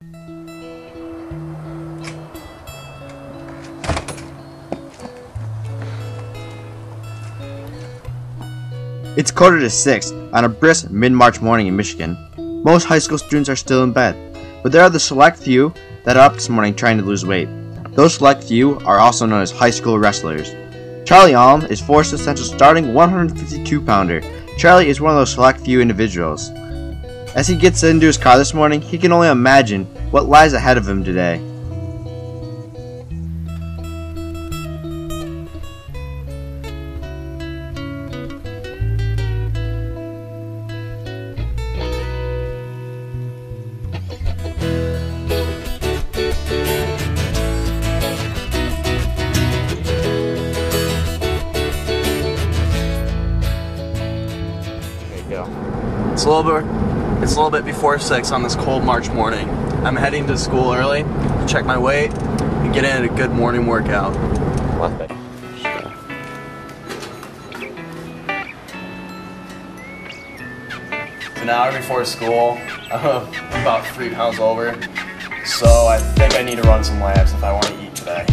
It's 5:45 on a brisk mid-March morning in Michigan. Most high school students are still in bed, but there are the select few that are up this morning trying to lose weight. Those select few are also known as high school wrestlers. Charlie Allen is Forest Essential's starting 152-pounder. Charlie is one of those select few individuals. As he gets into his car this morning, he can only imagine what lies ahead of him today. It's a little bit before 6 on this cold March morning. I'm heading to school early to check my weight and get in a good morning workout. It's an hour before school. I'm about 3 pounds over, so I think I need to run some laps if I want to eat today.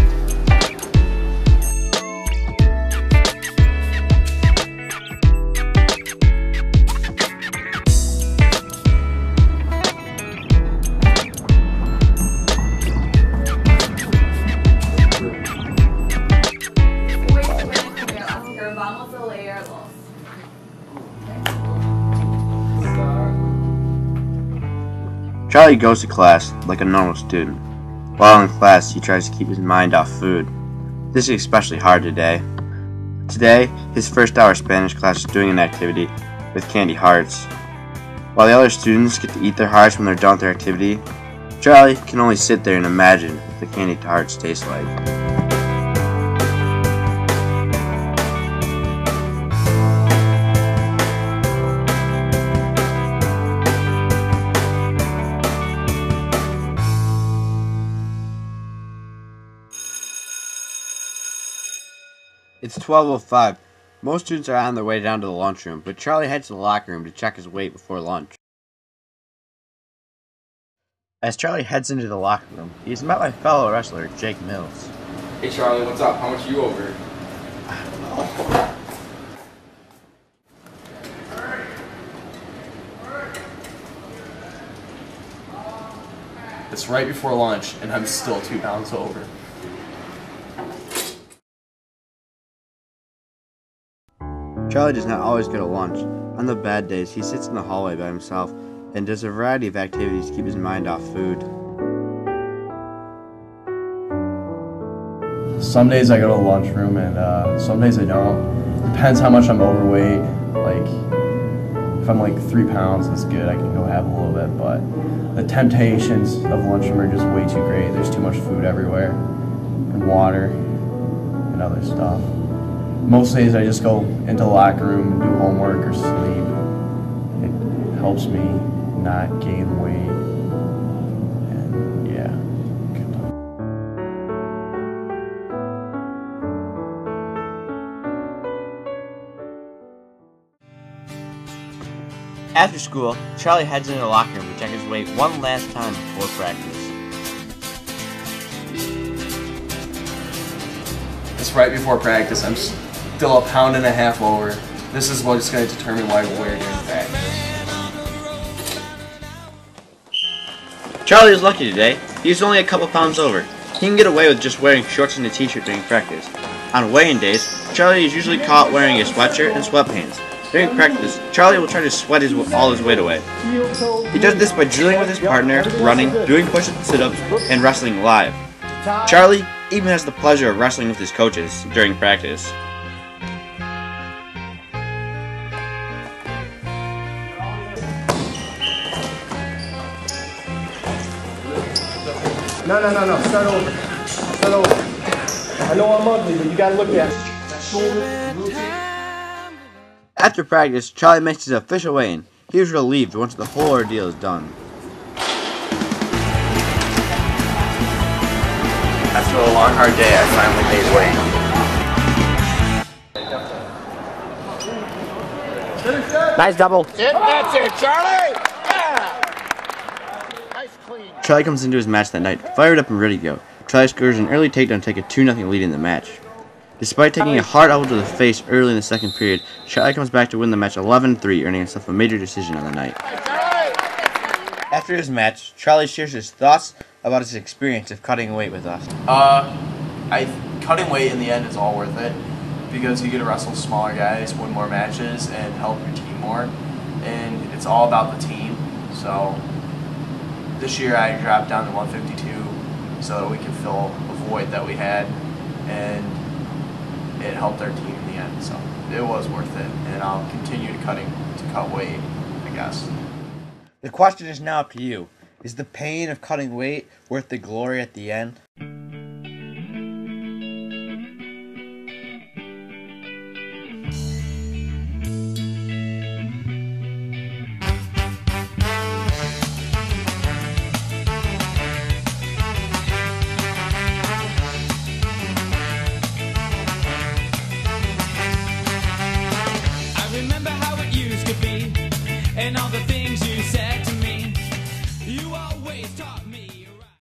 Charlie goes to class like a normal student. While in class, he tries to keep his mind off food. This is especially hard today. Today, his first hour Spanish class is doing an activity with candy hearts. While the other students get to eat their hearts when they're done with their activity, Charlie can only sit there and imagine what the candy hearts taste like. It's 12:05. Most students are on their way down to the lunchroom, but Charlie heads to the locker room to check his weight before lunch. As Charlie heads into the locker room, he is met by fellow wrestler Jake Mills. Hey Charlie, what's up? How much are you over? I don't know. It's right before lunch and I'm still 2 pounds over. Charlie does not always go to lunch. On the bad days, he sits in the hallway by himself and does a variety of activities to keep his mind off food. Some days I go to the lunchroom and some days I don't. Depends how much I'm overweight. Like, if I'm like 3 pounds, that's good. I can go have a little bit, but the temptations of lunchroom are just way too great. There's too much food everywhere, and water, and other stuff. Most days I just go into the locker room and do homework or sleep. It helps me not gain weight. And yeah. After school, Charlie heads into the locker room to check his weight one last time before practice. It's right before practice. I'm still 1.5 pounds over. This is what's going to determine why we're during practice. Charlie is lucky today. He's only a couple pounds over. He can get away with just wearing shorts and a t-shirt during practice. On weigh-in days, Charlie is usually caught wearing a sweatshirt and sweatpants. During practice, Charlie will try to sweat all his weight away. He does this by drilling with his partner, running, doing push-ups and sit-ups, and wrestling live. Charlie even has the pleasure of wrestling with his coaches during practice. No. Start over. I know I'm ugly, but you gotta look at it. After practice, Charlie makes his official weigh-in. He is relieved once the whole ordeal is done. After a long, hard day, I finally made weight. Nice double. That's it, Charlie! Yeah! Nice clean. Charlie comes into his match that night, fired up and ready to go. Charlie scores an early takedown to take a 2-0 lead in the match. Despite taking a hard elbow to the face early in the second period, Charlie comes back to win the match 11-3, earning himself a major decision on the night. After his match, Charlie shares his thoughts about his experience of cutting weight with us. Cutting weight in the end is all worth it because you get to wrestle smaller guys, win more matches, and help your team more. And it's all about the team. So this year I dropped down to 152 so that we could fill a void that we had, and it helped our team in the end. So it was worth it, and I'll continue to cut weight, I guess. The question is now up to you. Is the pain of cutting weight worth the glory at the end? I remember how